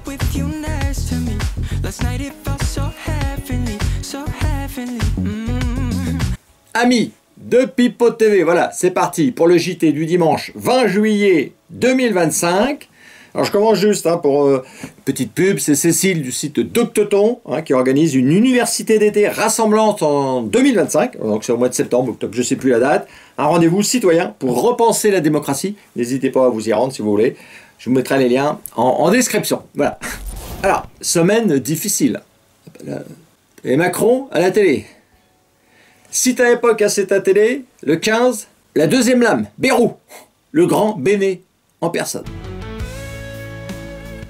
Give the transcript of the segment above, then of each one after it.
with you next to me. Last night it felt so heavenly, so heavenly. Amis de Pipo TV, voilà, c'est parti pour le JT du dimanche 20 juillet 2025. Alors je commence juste pour petite pub, c'est Cécile du site Doctoton qui organise une université d'été rassemblante en 2025, donc c'est au mois de septembre, octobre, je ne sais plus la date, un rendez-vous citoyen pour repenser la démocratie. N'hésitez pas à vous y rendre si vous voulez, je vous mettrai les liens en description. Voilà. Alors, semaine difficile. Et Macron à la télé. Site à l'époque à ta télé, le 15, la deuxième lame, Bérou, le grand Béné en personne.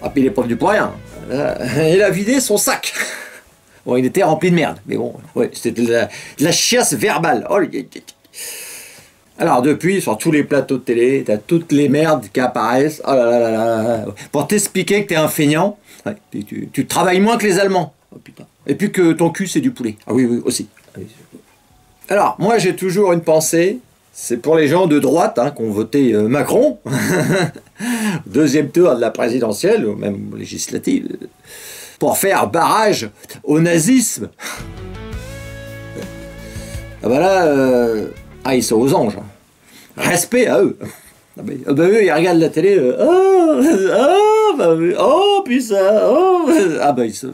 Ah, puis il est pas venu pour rien. Il a vidé son sac. Bon, il était rempli de merde, mais bon, ouais, c'était de la chiasse verbale. Oh, alors depuis, sur tous les plateaux de télé, t'as toutes les merdes qui apparaissent. Oh là là là là. Pour t'expliquer que t'es un feignant, ouais, tu travailles moins que les Allemands. Oh, putain. Et puis que ton cul, c'est du poulet. Ah oui, oui, aussi. Alors, moi, j'ai toujours une pensée. C'est pour les gens de droite qui ont voté Macron, deuxième tour de la présidentielle, ou même législative, pour faire barrage au nazisme. Ah bah là, ils sont aux anges. Respect à eux. Ah bah, eux, ils regardent la télé, puis ça, ah bah ils sont...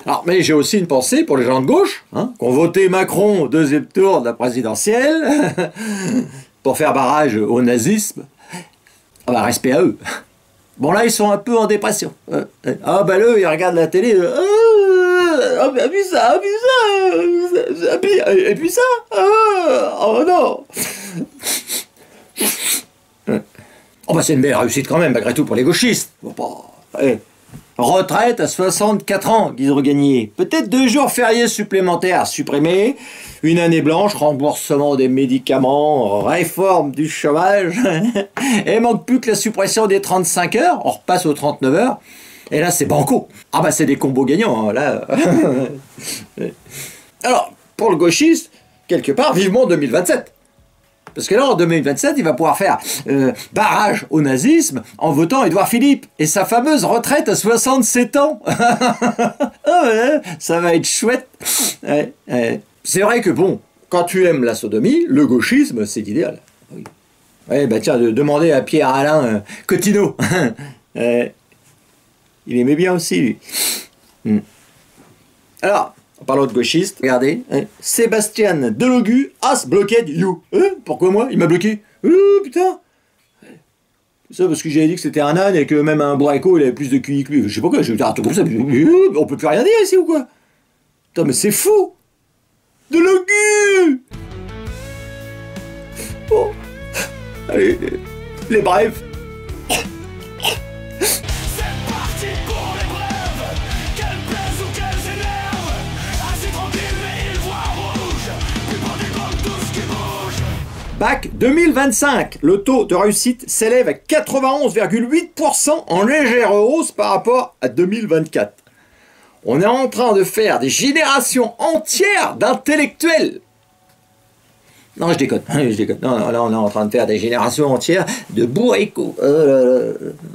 Alors, mais j'ai aussi une pensée pour les gens de gauche, qui ont voté Macron au deuxième tour de la présidentielle, pour faire barrage au nazisme. Ah bah, respect à eux. Bon, là, ils sont un peu en dépression. Ah bah, eux, ils regardent la télé, puis ça, et puis ça, oh non. Oh bah, c'est une belle réussite quand même, malgré tout, pour les gauchistes. Bon, retraite à 64 ans, Guy Gagné. Peut-être 2 jours fériés supplémentaires supprimés, une année blanche, remboursement des médicaments, réforme du chômage, et manque plus que la suppression des 35 heures, on repasse aux 39 heures, et là c'est banco. Ah bah c'est des combos gagnants, là. Alors, pour le gauchiste, quelque part, vivement 2027. Parce que là, en 2027, il va pouvoir faire barrage au nazisme en votant Édouard Philippe et sa fameuse retraite à 67 ans. Ça va être chouette. C'est vrai que bon, quand tu aimes la sodomie, le gauchisme, c'est l'idéal. Ouais, bah tiens, demandez à Pierre-Alain Cottineau. Il aimait bien aussi, lui. Alors... En parlant de gauchiste, regardez, Sébastien Delogu has bloqued you. Pourquoi moi? Il m'a bloqué. Putain. Ça parce que j'avais dit que c'était un âne et que même un bourrico il avait plus de QI que lui. Je sais pas quoi, je vais dire un truc comme ça. On peut plus rien dire ici ou quoi? Putain, mais c'est fou. Delogu. Bon. Allez, les brèves. Bac 2025, le taux de réussite s'élève à 91,8% en légère hausse par rapport à 2024. On est en train de faire des générations entières d'intellectuels. Non, je déconne, Non, là, on est en train de faire des générations entières de bourricots.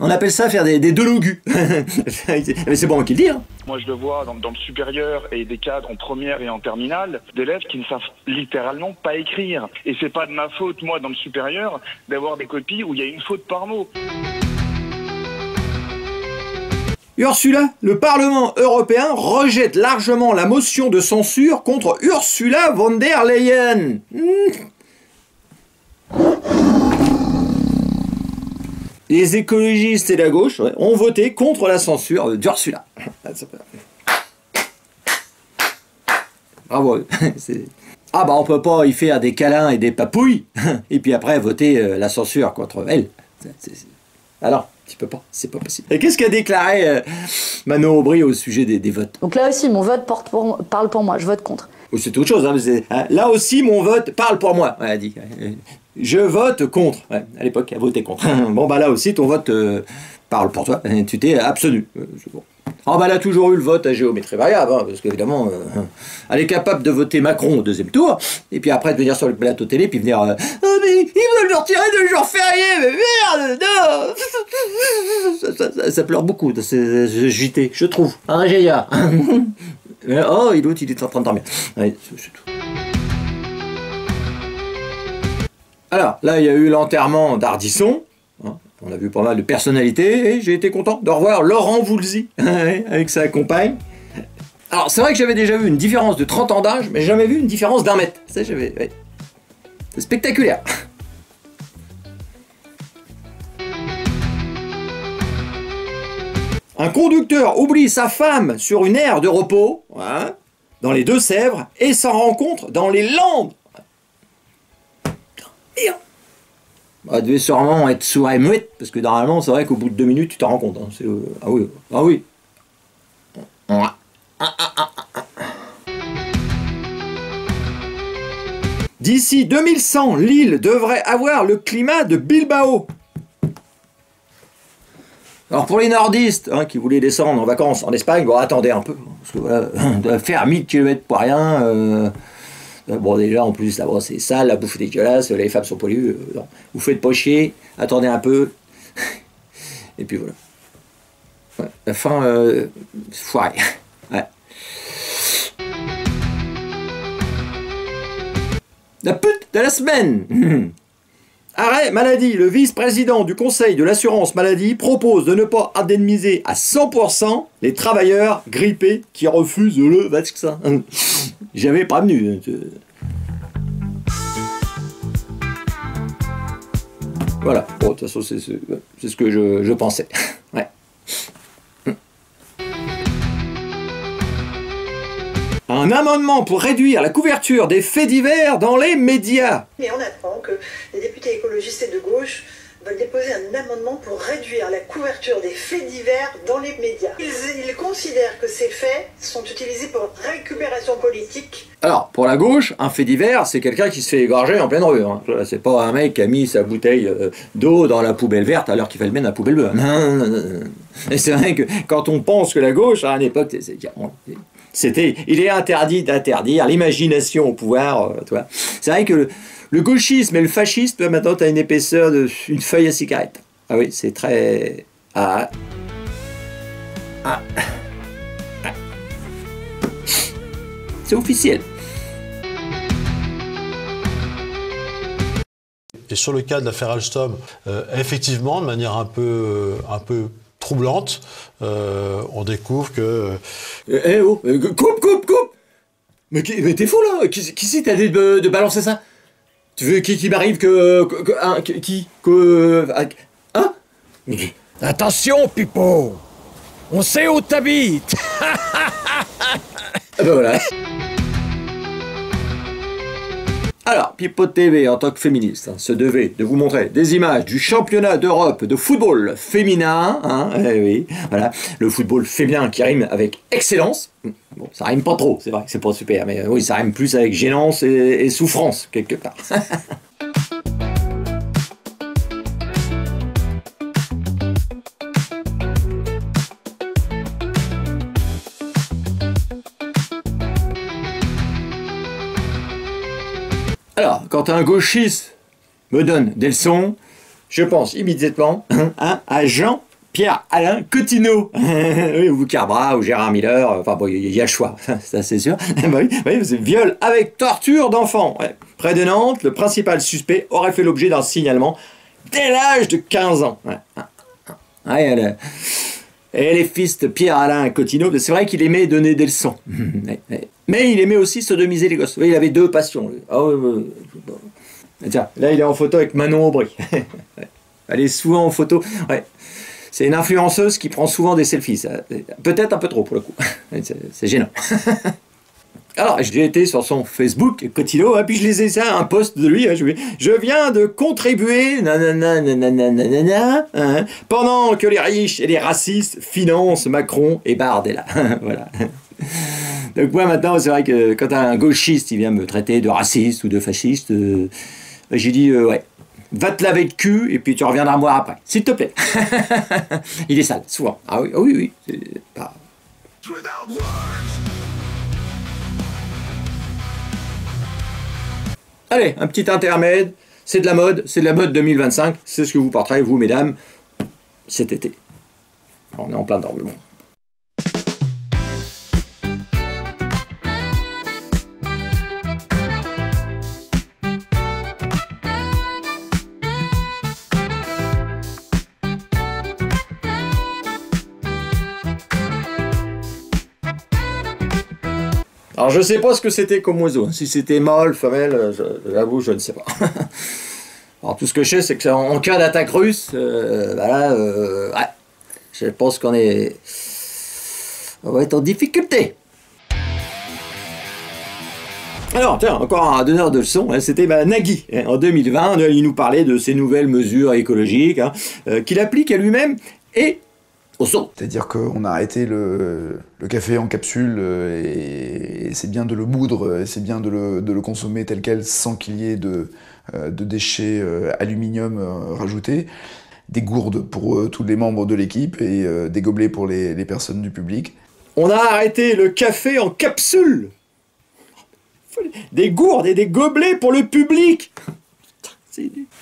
On appelle ça faire des Delogus. Mais c'est bon qu'il le dit. Moi, je le vois dans le supérieur et des cadres en première et en terminale, d'élèves qui ne savent littéralement pas écrire. Et c'est pas de ma faute, moi, dans le supérieur, d'avoir des copies où il y a une faute par mot. Ursula, le Parlement européen rejette largement la motion de censure contre Ursula von der Leyen. Les écologistes et la gauche ont voté contre la censure d'Ursula. Bravo. Ah bah on peut pas y faire des câlins et des papouilles et puis après voter la censure contre elle. Alors tu peux pas, c'est pas possible. Et qu'est-ce qu'a déclaré Manon Aubry au sujet des votes? Donc là aussi, mon vote parle pour moi, je vote contre. C'est autre chose, là aussi mon vote parle pour moi, elle a dit. Je vote contre. À l'époque, elle votait contre. Bon bah là aussi, ton vote parle pour toi, tu t'es abstenu. Bon. Ah bah elle a toujours eu le vote à géométrie variable, parce qu'évidemment, elle est capable de voter Macron au deuxième tour, et puis après de venir sur le plateau télé, puis venir oh mais ils veulent me retirer 2 jours fériés, mais merde, non. ça pleure beaucoup dans ces JT, je trouve. Hein, Géa? Oh, l'autre, il est en train de dormir. Ouais, c'est tout. Alors, là, il y a eu l'enterrement d'Ardisson. Hein, on a vu pas mal de personnalités. Et j'ai été content de revoir Laurent Voulzy avec sa compagne. Alors, c'est vrai que j'avais déjà vu une différence de 30 ans d'âge, mais j'ai jamais vu une différence d'1 mètre. Ça, ouais. C'est spectaculaire. Un conducteur oublie sa femme sur une aire de repos, hein, dans les Deux-Sèvres, et s'en rencontre dans les Landes. Merde. Elle devait sûrement être sourde et muette, parce que normalement, c'est vrai qu'au bout de 2 minutes, tu t'en rends compte. Hein. Ah oui, ah oui. D'ici 2100, l'île devrait avoir le climat de Bilbao. Alors pour les nordistes hein, qui voulaient descendre en vacances en Espagne, bon attendez un peu, parce que voilà, faire 1000 km pour rien, bon déjà en plus là c'est sale, la bouffe est dégueulasse, les femmes sont polluées, non. Vous faites pas chier, attendez un peu, et puis voilà. Ouais, la fin, foirée. Ouais. La pute de la semaine. Arrêt maladie, le vice-président du Conseil de l'assurance maladie propose de ne pas indemniser à 100% les travailleurs grippés qui refusent le vaccin. J'avais pas venu. Voilà, bon, de toute façon c'est ce que je pensais. Ouais. Un amendement pour réduire la couverture des faits divers dans les médias. Mais on apprend que les députés écologistes et de gauche veulent déposer un amendement pour réduire la couverture des faits divers dans les médias. Ils considèrent que ces faits sont utilisés pour récupération politique. Alors, pour la gauche, un fait divers, c'est quelqu'un qui se fait égorger en pleine rue. Hein. C'est pas un mec qui a mis sa bouteille d'eau dans la poubelle verte alors qu'il fallait le mettre dans la poubelle bleue. Non. Et c'est vrai que quand on pense que la gauche, à une époque, il est interdit d'interdire, l'imagination au pouvoir, tu vois. C'est vrai que le gauchisme et le fascisme, maintenant, tu as une épaisseur d'une feuille à cigarette. Ah oui, c'est très... C'est officiel. Et sur le cas de l'affaire Alstom, effectivement, de manière un peu troublante, on découvre que... Coupe. Mais t'es fou là. Qui c'est t'a dit de balancer ça? Tu veux qui m'arrive hein? Attention, Pipo! On sait où t'habites! Ben voilà. Alors, Pipo TV, en tant que féministe, se devait de vous montrer des images du championnat d'Europe de football féminin. Hein, oui, voilà, le football féminin qui rime avec excellence. Bon, ça rime pas trop, c'est vrai que c'est pas super, mais oui, ça rime plus avec gênance et souffrance, quelque part. Alors, quand un gauchiste me donne des leçons, je pense immédiatement à Jean-Pierre Alain Coutinho, oui, ou Carbra, ou Gérard Miller, enfin bon, il y a le choix, ça c'est sûr. Oui, c'est viol avec torture d'enfant. Ouais. Près de Nantes, le principal suspect aurait fait l'objet d'un signalement dès l'âge de 15 ans. Ouais. Et les fils de Pierre-Alain Coutinho, c'est vrai qu'il aimait donner des leçons. Mais il aimait aussi sodomiser les gosses. Il avait 2 passions. Tiens, là il est en photo avec Manon Aubry. Elle est souvent en photo. Ouais. C'est une influenceuse qui prend souvent des selfies. Peut-être un peu trop pour le coup. C'est gênant. Alors, j'ai été sur son Facebook, Coutinho, et puis je lisais ça, un post de lui, je viens de contribuer, pendant que les riches et les racistes financent Macron et Bardella. Voilà. Donc moi maintenant, c'est vrai que quand un gauchiste, il vient me traiter de raciste ou de fasciste, j'ai dit, ouais, va te laver le cul, et puis tu reviendras me voir après, s'il te plaît. Il est sale, souvent. Ah oui. C'est pas... Allez, un petit intermède, c'est de la mode 2025, c'est ce que vous porterez, vous, mesdames, cet été. On est en plein dedans, mais bon. Alors je sais pas ce que c'était comme oiseau, si c'était mâle, femelle, j'avoue je ne sais pas. Alors tout ce que je sais c'est qu'en cas d'attaque russe, ouais, je pense on va être en difficulté. Alors tiens, encore un donneur de leçons, hein, c'était Nagui. Hein, en 2020, il nous parlait de ces nouvelles mesures écologiques qu'il applique à lui-même et c'est-à-dire qu'on a arrêté le café en capsule et c'est bien de le moudre, c'est bien de le consommer tel quel sans qu'il y ait de déchets aluminium rajoutés, des gourdes pour tous les membres de l'équipe et des gobelets pour les personnes du public. On a arrêté le café en capsule, des gourdes et des gobelets pour le public.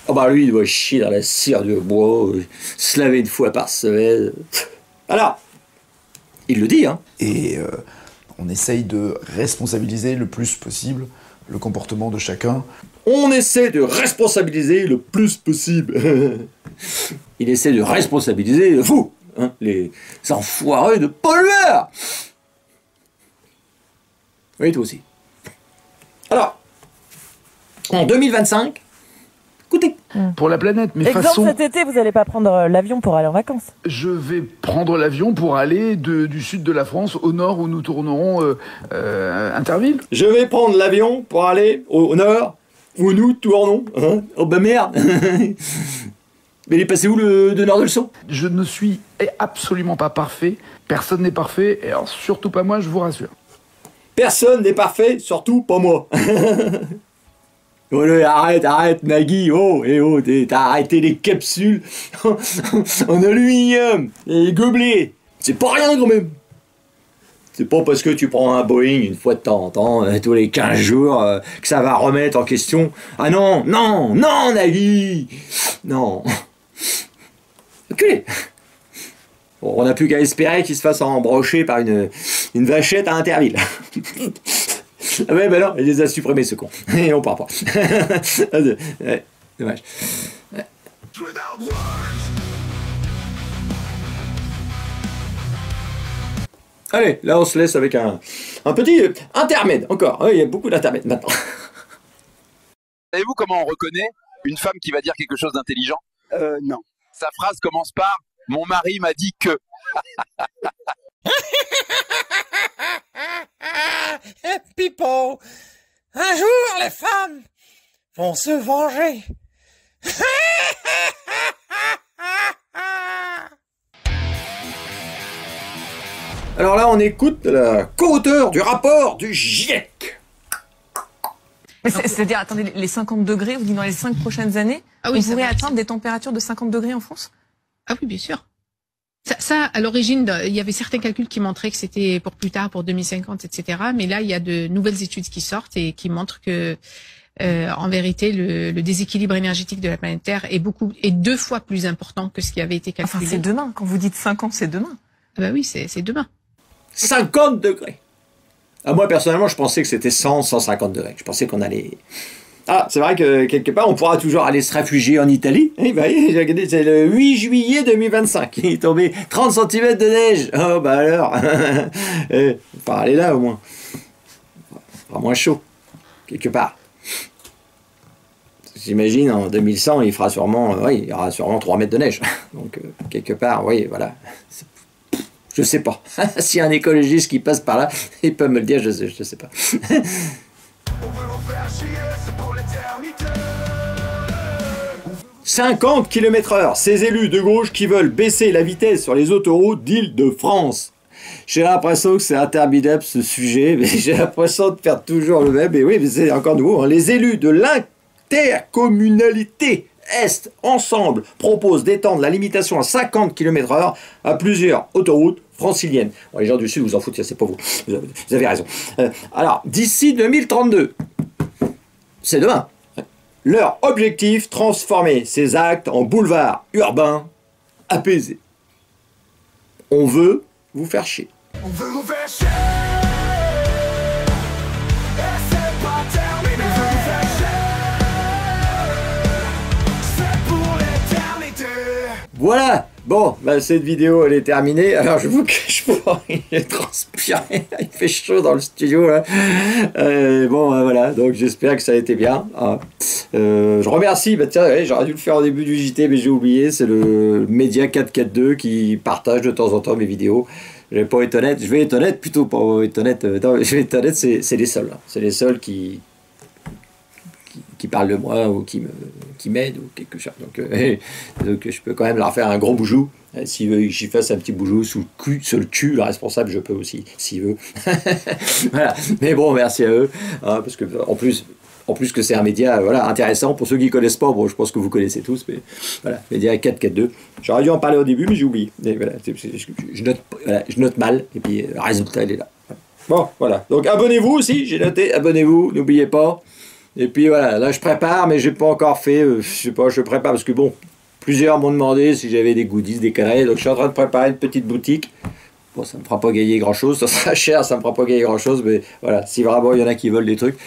Ah bah lui, il doit chier dans la cire de bois, se laver une fois par semaine. Alors, il le dit, hein. Et on essaye de responsabiliser le plus possible le comportement de chacun. On essaie de responsabiliser le plus possible. Il essaie de responsabiliser vous, hein, les enfoirés de pollueurs. Oui, toi aussi. Alors, en 2025, écoutez. Pour la planète, mais Exemple, façon... cet été, vous n'allez pas prendre l'avion pour aller en vacances? Je vais prendre l'avion pour aller du sud de la France au nord où nous tournerons Interville. Je vais prendre l'avion pour aller au nord où nous tournons. Hein, oh bah merde. Mais il est passé où le donneur de leçons? Je ne suis absolument pas parfait. Personne n'est parfait. Et alors surtout pas moi, je vous rassure. Personne n'est parfait, surtout pas moi. Oh, arrête, Nagui, t'as arrêté les capsules en aluminium, les gobelets. C'est pas rien quand même. C'est pas parce que tu prends un Boeing une fois de temps en temps, tous les 15 jours, que ça va remettre en question. Ah non, Nagui. Non. Ok. Bon, on n'a plus qu'à espérer qu'il se fasse embrocher par une vachette à Interville. Ah ouais, ben non, il les a supprimés, ce con. Et on part pas. Ouais, dommage. Ouais. Allez, là on se laisse avec un petit intermède, encore. Ouais, il y a beaucoup d'intermèdes maintenant. Savez-vous comment on reconnaît une femme qui va dire quelque chose d'intelligent? Non. Sa phrase commence par « Mon mari m'a dit que... » Pipo, un jour les femmes vont se venger. Alors là, on écoute la co-auteure du rapport du GIEC. C'est-à-dire, attendez, les 50 degrés, vous dites dans les 5 prochaines années, on pourrait atteindre des températures de 50 degrés en France? Ah oui, bien sûr. Ça, à l'origine, il y avait certains calculs qui montraient que c'était pour plus tard, pour 2050, etc. Mais là, il y a de nouvelles études qui sortent et qui montrent que, en vérité, le déséquilibre énergétique de la planète Terre est 2 fois plus important que ce qui avait été calculé. Enfin, c'est demain. Quand vous dites 50, c'est demain. Ah bah oui, c'est demain. 50 degrés. Ah, moi, personnellement, je pensais que c'était 150 degrés. Je pensais qu'on allait... Ah, c'est vrai que quelque part, on pourra toujours aller se réfugier en Italie. Eh ben, j'ai regardé, c'est le 8 juillet 2025. Il est tombé 30 cm de neige. Oh, bah alors. On va aller là, au moins. Il fera moins chaud, quelque part. J'imagine, en 2100, il fera sûrement, il y aura sûrement 3 mètres de neige. Donc, quelque part, oui, voilà. Je sais pas. S'il y a un écologiste qui passe par là, il peut me le dire, je sais pas. 50 km/h, ces élus de gauche qui veulent baisser la vitesse sur les autoroutes d'Île-de-France. J'ai l'impression que c'est interminable ce sujet, mais j'ai l'impression de faire toujours le même. Et oui, mais c'est encore nouveau. Hein. Les élus de l'intercommunalité Est, ensemble, proposent d'étendre la limitation à 50 km/h à plusieurs autoroutes franciliennes. Bon, les gens du Sud, vous en foutez, c'est pas vous. Vous avez raison. Alors, d'ici 2032, c'est demain. Leur objectif, transformer ces actes en boulevards urbains apaisés. On veut vous faire chier. On veut vous faire chier. Et c'est pas terminé. On veut vous faire chier. C'est pour l'éternité. Voilà. Bon, bah, cette vidéo elle est terminée. Alors je vous cache pas, il est transpiré, il fait chaud dans le studio là. Bon, voilà, donc j'espère que ça a été bien. Je remercie, bah tiens, ouais, j'aurais dû le faire au début du JT, mais j'ai oublié. C'est le Média 442 qui partage de temps en temps mes vidéos. Je vais pas être honnête, je vais être honnête plutôt, pas être honnête. Non, je vais être honnête, c'est les seuls. Hein. C'est les seuls qui parlent de moi ou qui m'aident ou quelque chose. Donc je peux quand même leur faire un gros boujou. S'il veut que j'y fasse un petit boujou sur le cul, le responsable, je peux aussi, s'il veut. Voilà. Mais bon, merci à eux. Hein, parce que en plus que c'est un média voilà, intéressant. Pour ceux qui ne connaissent pas, bon, je pense que vous connaissez tous, mais voilà, Média 442. J'aurais dû en parler au début, mais j'ai oublié. Et voilà, je note mal, et puis le résultat, il est là. Bon, voilà. Donc abonnez-vous aussi, j'ai noté, abonnez-vous, n'oubliez pas. Et puis voilà, là je prépare, mais j'ai pas encore fait, je sais pas, je prépare parce que bon, plusieurs m'ont demandé si j'avais des goodies, des conneries, donc je suis en train de préparer une petite boutique. Bon, ça me fera pas gagner grand chose, ça sera cher, ça me fera pas gagner grand chose, mais voilà, si vraiment il y en a qui veulent des trucs,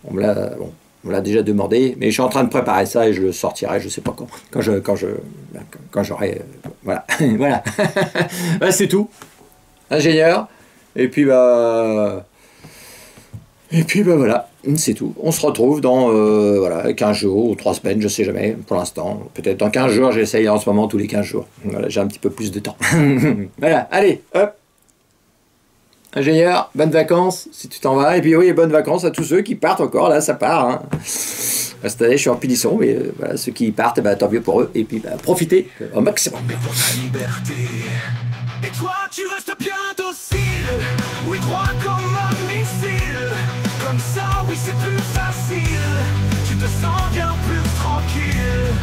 on me l'a déjà demandé, mais je suis en train de préparer ça et je le sortirai, je sais pas quand j'aurai, voilà, voilà, ouais, c'est tout, ingénieur, et puis bah voilà, c'est tout. On se retrouve dans voilà, 15 jours ou 3 semaines, je sais jamais, pour l'instant. Peut-être dans 15 jours, j'essaye en ce moment tous les 15 jours. Voilà, j'ai un petit peu plus de temps. Voilà, allez, hop. Ingénieur, bonnes vacances, si tu t'en vas. Et puis oui, bonnes vacances à tous ceux qui partent encore, là, ça part. Hein. Cette année, je suis en Pilisson, mais voilà, ceux qui partent, bah, tant mieux pour eux. Et puis, bah, profitez au maximum. Et toi tu restes bien docile, oui droit comme un missile. Comme ça oui c'est plus facile, tu te sens bien plus tranquille.